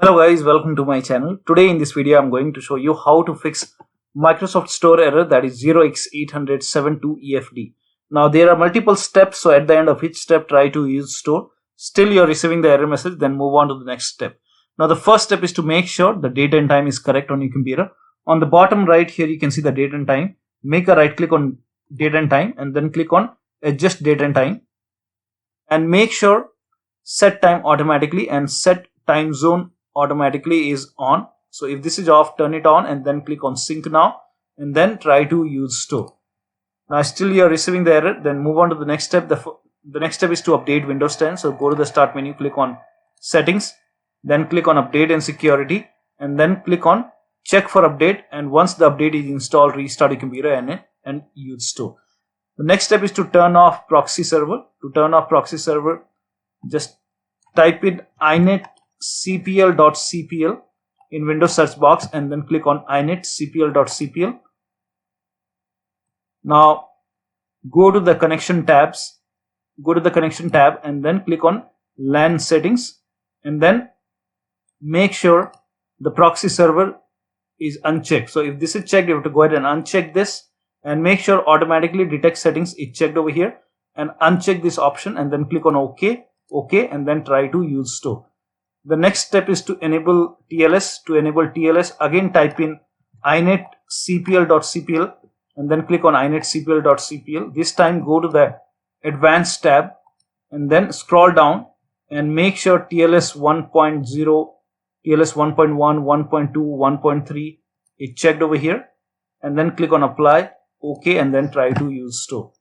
Hello guys, welcome to my channel. Today in this video I'm going to show you how to fix Microsoft Store error, that is 0x80072EFD. Now there are multiple steps, so at the end of each step try to use store. Still you're receiving the error message, then move on to the next step. Now the first step is to make sure the date and time is correct on your computer. On the bottom right here you can see the date and time. Make a right click on date and time and then click on adjust date and time, and make sure set time automatically and set time zone automatically is on. So if this is off, turn it on and then click on sync now and then try to use store. Now still you are receiving the error, then move on to the next step. The next step is to update Windows 10. So go to the start menu, click on settings, then click on update and security, and then click on check for update, and once the update is installed, restart your computer and use store. The next step is to turn off proxy server. To turn off proxy server, just type in inetcpl.cpl in Windows search box and then click on inetcpl.cpl. Now go to the connection tab and then click on LAN settings, and then make sure the proxy server is unchecked. So if this is checked, you have to go ahead and uncheck this and make sure automatically detect settings is checked over here, and uncheck this option and then click on OK, and then try to use store. The next step is to enable TLS. To enable TLS, again type in inetcpl.cpl and then click on inetcpl.cpl. This time go to the advanced tab and then scroll down and make sure TLS 1.0, TLS 1.1, 1.2, 1.3 is checked over here, and then click on apply, OK, and then try to use store.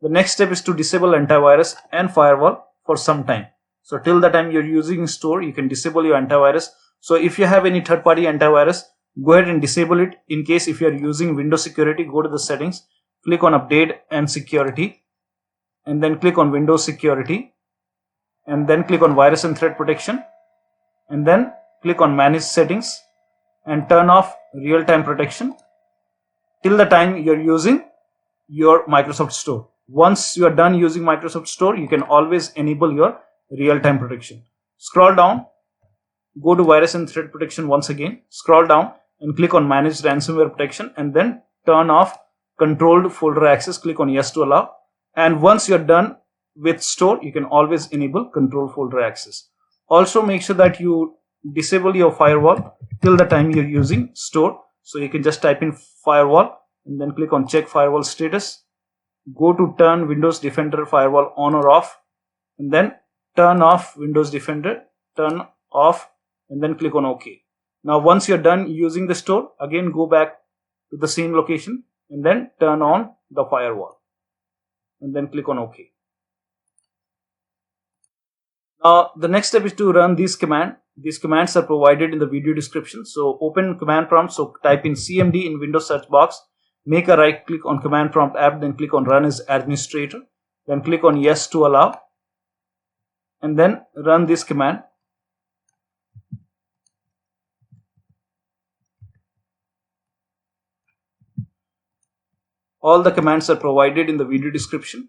The next step is to disable antivirus and firewall for some time. So till the time you're using store, you can disable your antivirus. So if you have any third-party antivirus, go ahead and disable it. In case if you're using Windows security, go to the settings, click on update and security, and then click on Windows security, and then click on virus and threat protection, and then click on manage settings and turn off real-time protection till the time you're using your Microsoft Store. Once you are done using Microsoft Store, you can always enable your real-time protection. Scroll down, go to virus and threat protection once again, scroll down and click on manage ransomware protection, and then turn off controlled folder access. Click on yes to allow, and once you're done with store, you can always enable control folder access. Also make sure that you disable your firewall till the time you're using store. So you can just type in firewall and then click on check firewall status, go to turn Windows Defender firewall on or off, and then turn off Windows Defender, turn off, and then click on OK. Now once you're done using the store, again go back to the same location and then turn on the firewall and then click on OK. Now the next step is to run this command. These commands are provided in the video description. So open command prompt, so type in CMD in Windows search box, make a right click on command prompt app, then click on run as administrator, then click on yes to allow, and then run this command. All the commands are provided in the video description.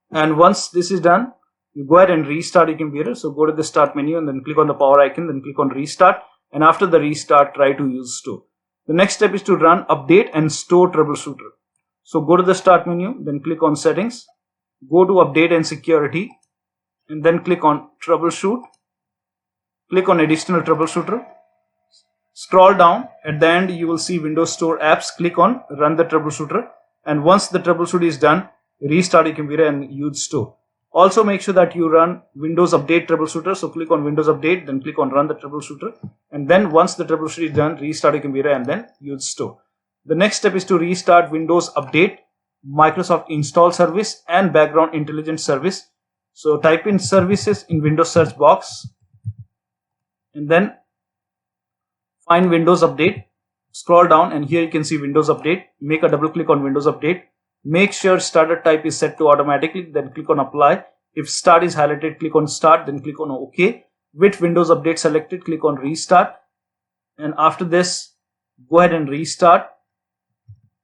And once this is done, you go ahead and restart your computer. So go to the start menu and then click on the power icon, then click on restart, and after the restart try to use store. The next step is to run update and store troubleshooter. So go to the start menu, then click on settings, go to update and security, and then click on troubleshoot, click on additional troubleshooter, scroll down, at the end you will see Windows Store apps, click on run the troubleshooter, and once the troubleshoot is done, restart your computer and use store. Also make sure that you run Windows Update Troubleshooter. So click on Windows Update, then click on Run the Troubleshooter, and then once the troubleshoot is done, restart your computer and then use store. The next step is to restart Windows Update, Microsoft Install Service, and Background Intelligence Service. So type in services in Windows search box and then find Windows Update. Scroll down and here you can see Windows Update. Make a double click on Windows Update. Make sure starter type is set to automatically, then click on apply. If start is highlighted, click on start, then click on OK. with Windows Update selected, click on restart, and after this go ahead and restart.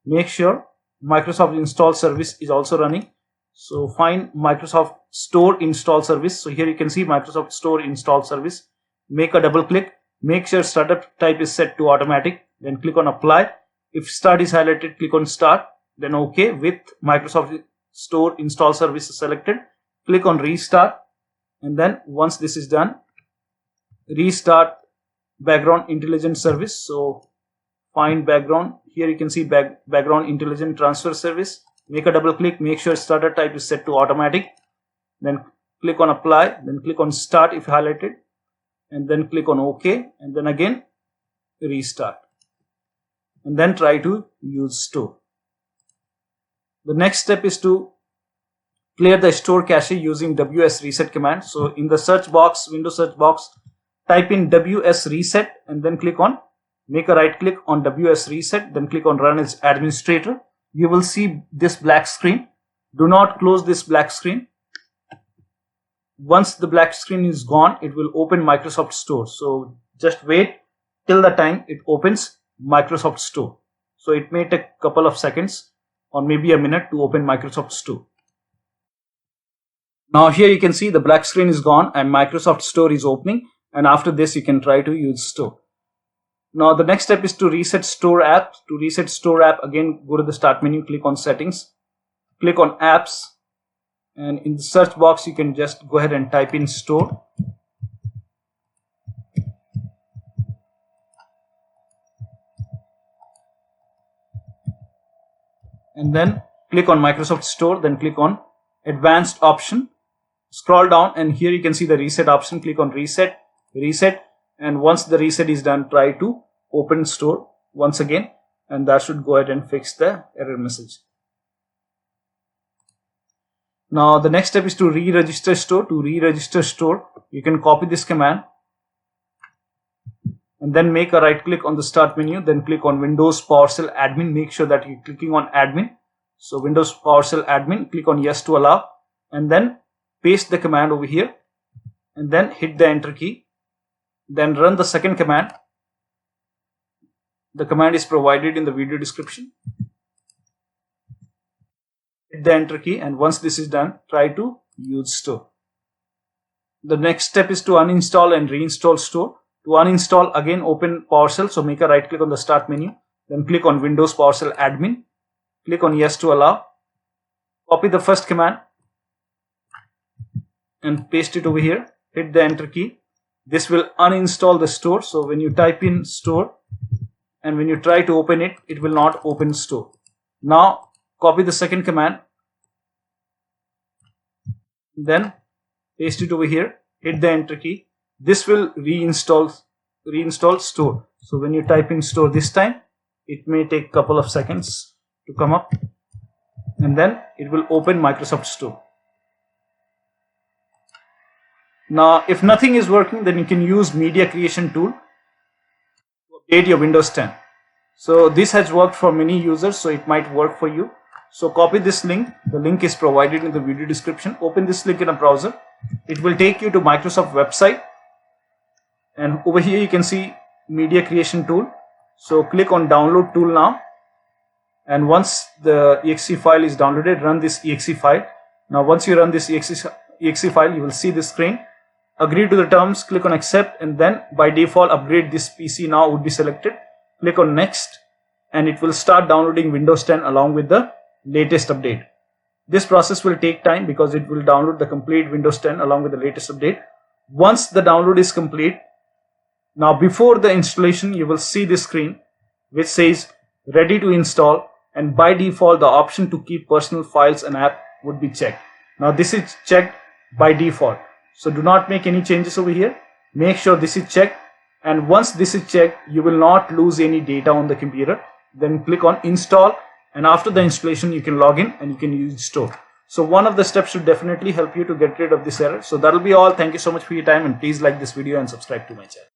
Make sure Microsoft install service is also running. So find Microsoft Store install service. So here you can see Microsoft Store install service. Make a double click. Make sure startup type is set to automatic. Then click on apply. If start is highlighted, click on start. Then OK with Microsoft Store install service is selected. Click on restart. And then once this is done, restart background intelligent service. So find background. Here you can see background intelligent transfer service. Make a double click. Make sure starter type is set to automatic. Then click on apply. Then click on start if highlighted. And then click on OK. And then again restart. And then try to use store. The next step is to clear the store cache using wsreset command. So in the search box, Windows search box, type in wsreset and then click on, make a right click on wsreset, then click on run as administrator. You will see this black screen. Do not close this black screen. Once the black screen is gone, it will open Microsoft Store. So just wait till the time it opens Microsoft Store. So it may take a couple of seconds or maybe a minute to open Microsoft Store. Now here you can see the black screen is gone and Microsoft Store is opening, and after this you can try to use Store. Now the next step is to reset Store app. To reset Store app, again go to the start menu, click on settings, click on apps, and in the search box you can just go ahead and type in Store. And then click on Microsoft Store, then click on advanced option. Scroll down and here you can see the reset option. Click on reset, and once the reset is done, try to open Store once again, and that should go ahead and fix the error message. Now the next step is to re-register Store. To re-register Store, you can copy this command and then make a right click on the start menu, then click on Windows PowerShell admin. Make sure that you're clicking on admin. So Windows PowerShell admin, click on yes to allow, and then paste the command over here and then hit the enter key. Then run the second command. The command is provided in the video description. Hit the enter key, and once this is done, try to use Store. The next step is to uninstall and reinstall Store. To uninstall, again open PowerShell. So make a right click on the start menu, then click on Windows PowerShell admin. Click on yes to allow. Copy the first command and paste it over here. Hit the enter key. This will uninstall the Store. So when you type in Store and when you try to open it, it will not open Store. Now copy the second command, then paste it over here. Hit the enter key. This will reinstall Store. So when you type in Store this time, it may take a couple of seconds to come up, and then it will open Microsoft Store. Now if nothing is working, then you can use media creation tool to update your Windows 10. So this has worked for many users, so it might work for you. So copy this link. The link is provided in the video description. Open this link in a browser. It will take you to Microsoft website, and over here you can see media creation tool. So click on download tool now, and once the exe file is downloaded, run this exe file. Now once you run this exe file, you will see this screen. Agree to the terms, click on accept, and then by default upgrade this PC now would be selected. Click on next, and it will start downloading Windows 10 along with the latest update. This process will take time because it will download the complete Windows 10 along with the latest update. Once the download is complete, now before the installation you will see this screen which says ready to install, and by default the option to keep personal files and app would be checked. Now this is checked by default, so do not make any changes over here. Make sure this is checked, and once this is checked, you will not lose any data on the computer. Then click on install, and after the installation you can log in and you can use Store. So one of the steps should definitely help you to get rid of this error. So that will be all. Thank you so much for your time, and please like this video and subscribe to my channel.